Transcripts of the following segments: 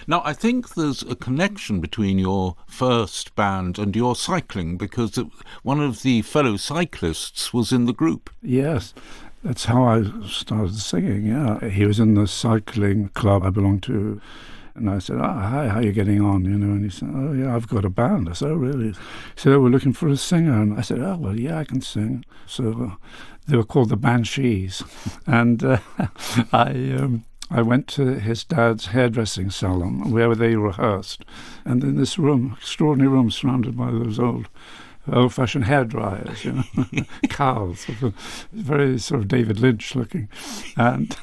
Now, I think there's a connection between your first band and your cycling, because one of the fellow cyclists was in the group. Yes, that's how I started singing, yeah. He was in the cycling club I belonged to. And I said, hi, how are you getting on? And he said, oh, yeah, I've got a band. I said, oh, really? He said, oh, we're looking for a singer. And I said, oh, well, yeah, I can sing. So they were called the Banshees. And I went to his dad's hairdressing salon where they rehearsed. And in this room, extraordinary room surrounded by those old-fashioned hair dryers, cowls, very sort of David Lynch looking, and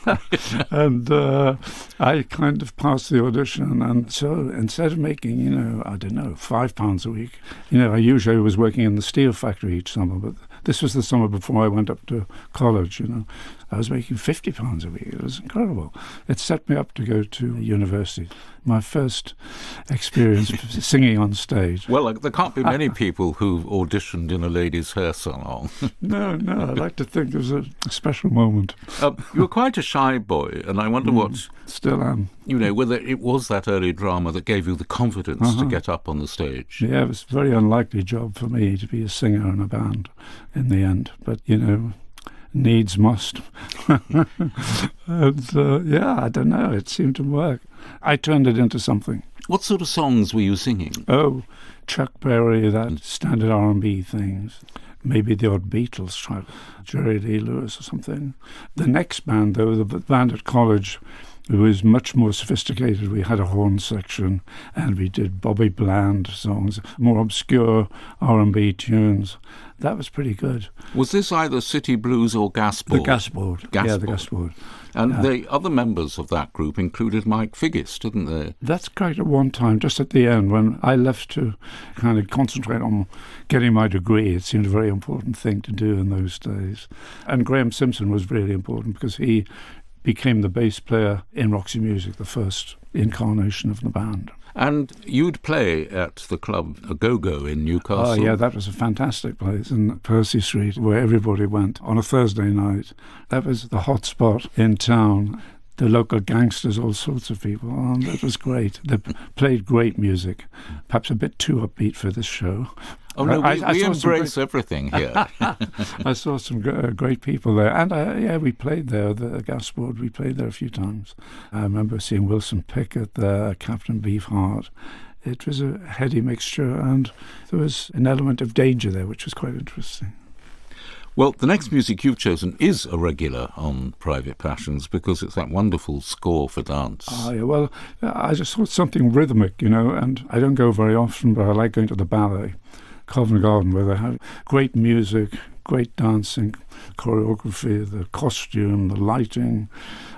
I kind of passed the audition, and so instead of making, I don't know, £5 a week, I usually was working in the steel factory each summer, but this was the summer before I went up to college, I was making £50 a week. It was incredible. It set me up to go to university. My first experience singing on stage. Well, there can't be many people who've auditioned in a ladies' hair salon. No, I'd like to think it was a special moment. You were quite a shy boy, and I wonder what... Still am. Whether it was that early drama that gave you the confidence to get up on the stage. Yeah, it was a very unlikely job for me to be a singer in a band in the end. But, needs must. And, I don't know, it seemed to work. I turned it into something. What sort of songs were you singing? Oh, Chuck Berry, that standard R&B things. Maybe the odd Beatles track, Jerry Lee Lewis or something. The next band, though, the band at college, it was much more sophisticated. We had a horn section and we did Bobby Bland songs, more obscure R&B tunes. That was pretty good. Was this either City Blues or Gasboard? The Gasboard. Yeah, the Gasboard. And the other members of that group included Mike Figgis, didn't they? That's correct. At one time, just at the end, when I left to kind of concentrate on getting my degree, it seemed a very important thing to do in those days. And Graham Simpson was really important because he became the bass player in Roxy Music, the first incarnation of the band. And you'd play at the club A Go-Go in Newcastle. Oh, yeah, that was a fantastic place in Percy Street where everybody went on a Thursday night. That was the hot spot in town. The local gangsters, all sorts of people. And that was great. They played great music, perhaps a bit too upbeat for this show. Oh, no, we embrace everything here. I saw some great people there. And, we played there, the Gasboard. We played there a few times. I remember seeing Wilson Pickett there, Captain Beefheart. It was a heady mixture, and there was an element of danger there, which was quite interesting. Well, the next music you've chosen is a regular on Private Passions because it's that wonderful score for dance. Oh, yeah, well, I just thought something rhythmic, and I don't go very often, but I like going to the ballet, Covent Garden, where they have great music, great dancing, choreography, the costume, the lighting,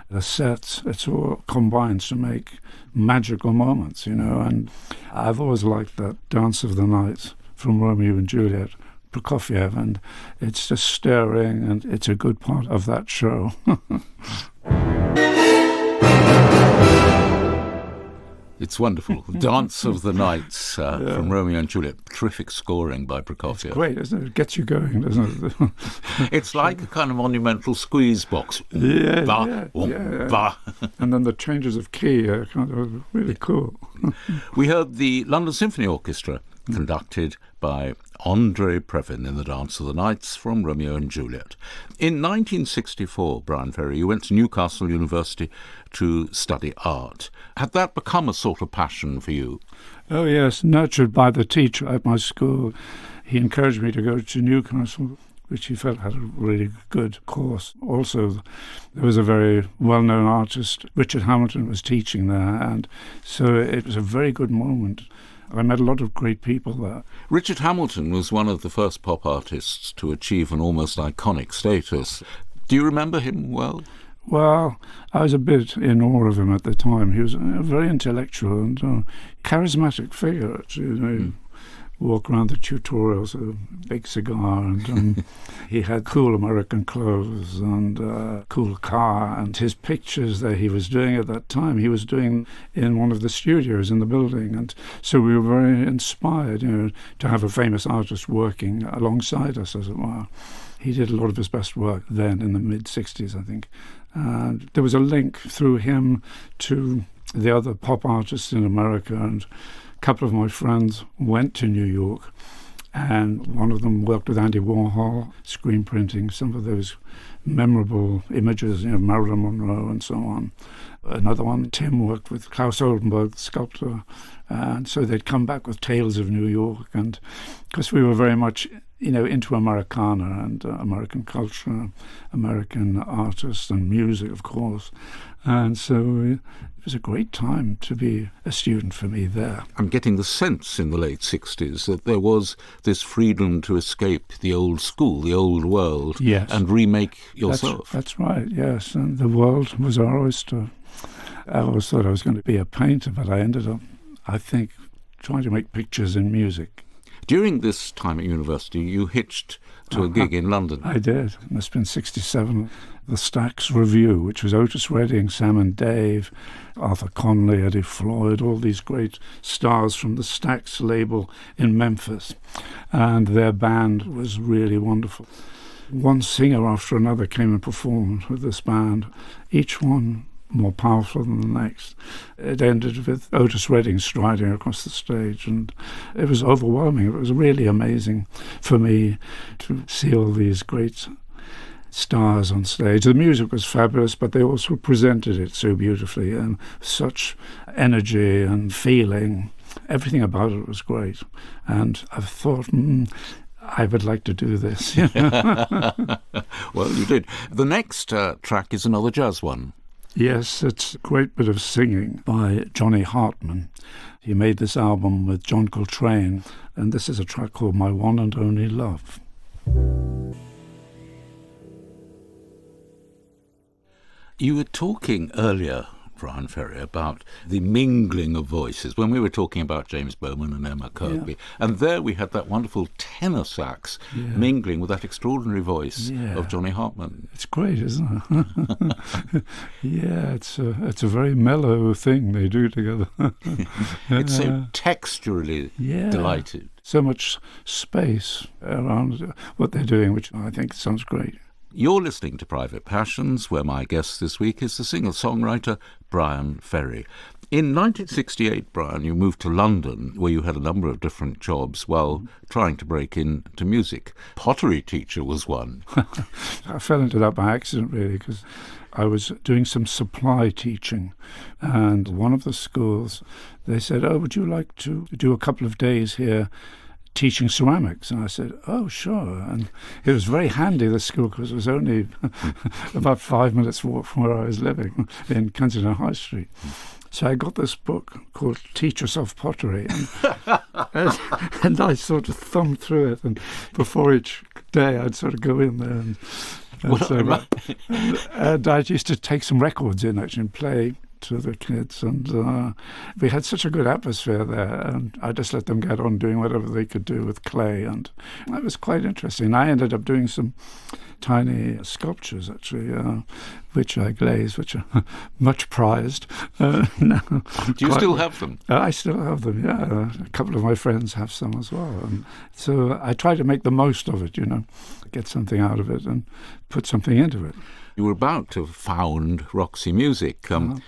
the sets. It's all combines to make magical moments, and I've always liked that Dance of the Night from Romeo and Juliet, Prokofiev, and it's just stirring, and it's a good part of that show. It's wonderful. Dance of the Nights from Romeo and Juliet. Terrific scoring by Prokofiev. It's great, isn't it? It gets you going, doesn't it? It's like a kind of monumental squeeze box. Yeah. And then the changes of key are kind of really cool. We heard the London Symphony Orchestra conducted by André Previn in the Dance of the Nights from Romeo and Juliet. In 1964, Bryan Ferry, you went to Newcastle University to study art. Had that become a sort of passion for you? Oh, yes, nurtured by the teacher at my school. He encouraged me to go to Newcastle, which he felt had a really good course. Also, there was a very well-known artist, Richard Hamilton, was teaching there, and so it was a very good moment. I met a lot of great people there. Richard Hamilton was one of the first pop artists to achieve an almost iconic status. Do you remember him well? Well, I was a bit in awe of him at the time. He was a very intellectual and charismatic figure, actually. Walk around the tutorials with a big cigar, and he had cool American clothes and a cool car, and his pictures that he was doing at that time, he was doing in one of the studios in the building, and so we were very inspired, to have a famous artist working alongside us, as it were. He did a lot of his best work then in the mid-60s, I think. And there was a link through him to the other pop artists in America, and a couple of my friends went to New York, and one of them worked with Andy Warhol, screen printing some of those memorable images, Marilyn Monroe and so on. Another one, Tim, worked with Klaus Oldenburg, the sculptor, and so they'd come back with tales of New York, and because we were very much into Americana and American culture, American artists and music, of course. And so it was a great time to be a student for me there. I'm getting the sense in the late 60s that there was this freedom to escape the old school, the old world, yes, and remake yourself. That's right, yes. And the world was our oyster. I always thought I was going to be a painter, but I ended up, I think, trying to make pictures in music. During this time at university, you hitched to a gig in London. I did. It must have been 67. The Stax Review, which was Otis Redding, Sam and Dave, Arthur Conley, Eddie Floyd, all these great stars from the Stax label in Memphis. And their band was really wonderful. One singer after another came and performed with this band, each one more powerful than the next. It ended with Otis Redding striding across the stage, and it was overwhelming. It was really amazing for me to see all these great stars on stage. The music was fabulous, but they also presented it so beautifully and such energy and feeling. Everything about it was great. And I thought, I would like to do this. Well, you did. The next track is another jazz one. Yes, it's a great bit of singing by Johnny Hartman. He made this album with John Coltrane, and this is a track called My One and Only Love. You were talking earlier, Bryan Ferry, about the mingling of voices when we were talking about James Bowman and Emma Kirkby. Yeah. And there we had that wonderful tenor sax mingling with that extraordinary voice of Johnny Hartman. It's great, isn't it? Yeah, it's a very mellow thing they do together. It's so texturally delighted. So much space around what they're doing, which I think sounds great. You're listening to Private Passions, where my guest this week is the singer-songwriter Bryan Ferry. In 1968, Bryan, you moved to London, where you had a number of different jobs while trying to break into music. Pottery teacher was one. I fell into that by accident, really, because I was doing some supply teaching, and one of the schools, they said, would you like to do a couple of days here teaching ceramics? And I said, sure. And it was very handy, the school, because it was only about 5 minutes walk from where I was living in Kensington High Street. So I got this book called Teach Yourself Pottery, and I sort of thumbed through it, and before each day I'd sort of go in there and I used to take some records in actually and play to the kids, and we had such a good atmosphere there, and I just let them get on doing whatever they could do with clay, and that was quite interesting. I ended up doing some tiny sculptures, actually, which I glazed, which are much prized. Do you still have them? I still have them, yeah. A couple of my friends have some as well. And so I try to make the most of it, get something out of it and put something into it. You were about to found Roxy Music.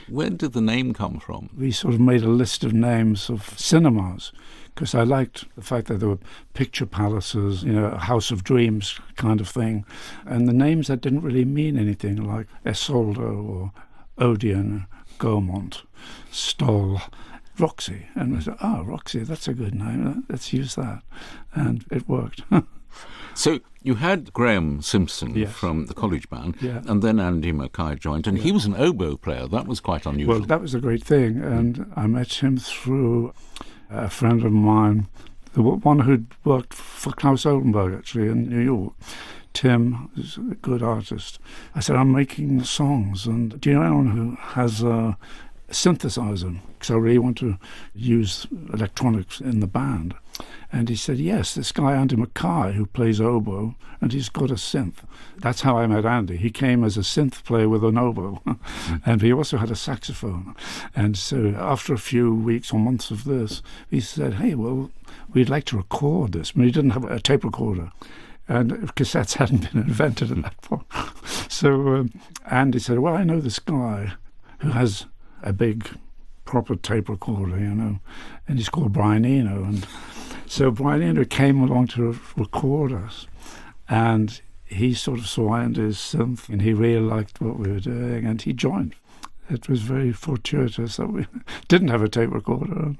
Where did the name come from? We sort of made a list of names of cinemas, because I liked the fact that there were picture palaces, a House of Dreams kind of thing, and the names that didn't really mean anything, like Esoldo or Odeon, Gaumont, Stoll, Roxy. And we said, Roxy, that's a good name, let's use that. And it worked. So you had Graham Simpson from the college band, and then Andy Mackay joined, and he was an oboe player. That was quite unusual. Well, that was a great thing, and I met him through a friend of mine, the one who'd worked for Klaus Oldenburg, actually, in New York. Tim is a good artist. I said, I'm making songs, and do you know anyone who has a synthesizer? Because I really want to use electronics in the band. And he said, yes, this guy Andy Mackay, who plays oboe, and he's got a synth. That's how I met Andy. He came as a synth player with an oboe, and he also had a saxophone. And so after a few weeks or months of this, he said, hey, well, we'd like to record this. I mean, he didn't have a tape recorder, and cassettes hadn't been invented at that point. So Andy said, well, I know this guy who has a big proper tape recorder, and he's called Brian Eno. And so Brian Eno came along to record us, and he sort of saw Andy's synth, and he really liked what we were doing, and he joined. It was very fortuitous that we didn't have a tape recorder.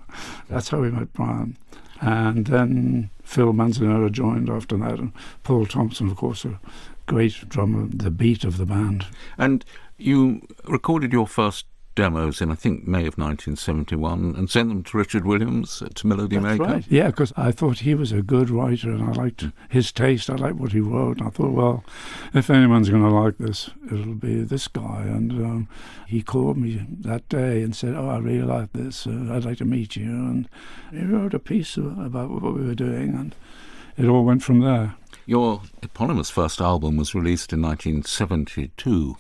That's how we met Brian. And then Phil Manzanera joined after that, and Paul Thompson, of course, a great drummer, the beat of the band. And you recorded your first demos in, I think, May of 1971 and sent them to Richard Williams, to Melody Maker. Right. Yeah, because I thought he was a good writer and I liked his taste. I liked what he wrote. And I thought, well, if anyone's going to like this, it'll be this guy. And he called me that day and said, I really like this. I'd like to meet you. And he wrote a piece about what we were doing, and it all went from there. Your eponymous first album was released in 1972.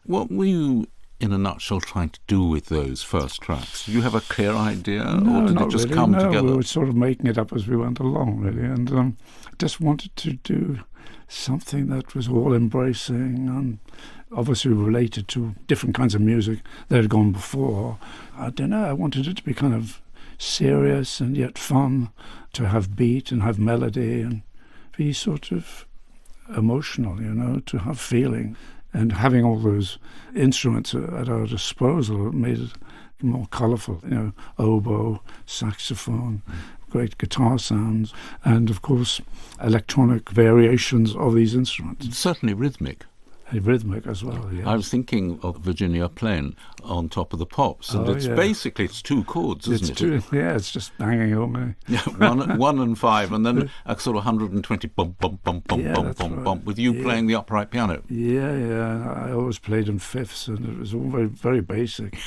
What were you, in a nutshell, trying to do with those first tracks? Did you have a clear idea, No, or did not it just really. come No, together? we were sort of making it up as we went along, really, and just wanted to do something that was all-embracing and obviously related to different kinds of music that had gone before. I don't know, I wanted it to be kind of serious and yet fun, to have beat and have melody and be sort of emotional, to have feeling. And having all those instruments at our disposal made it more colourful, oboe, saxophone, great guitar sounds, and of course electronic variations of these instruments. Certainly rhythmic. Rhythmic as well, yes. I was thinking of Virginia Plain on Top of the Pops, and basically it's two chords, isn't it? Yeah, it's just banging away. Yeah, one and five, and then a sort of 120 bump, bump, bump, bump, bump, bump, bump, with you playing the upright piano. Yeah, I always played in fifths, and it was all very, very basic.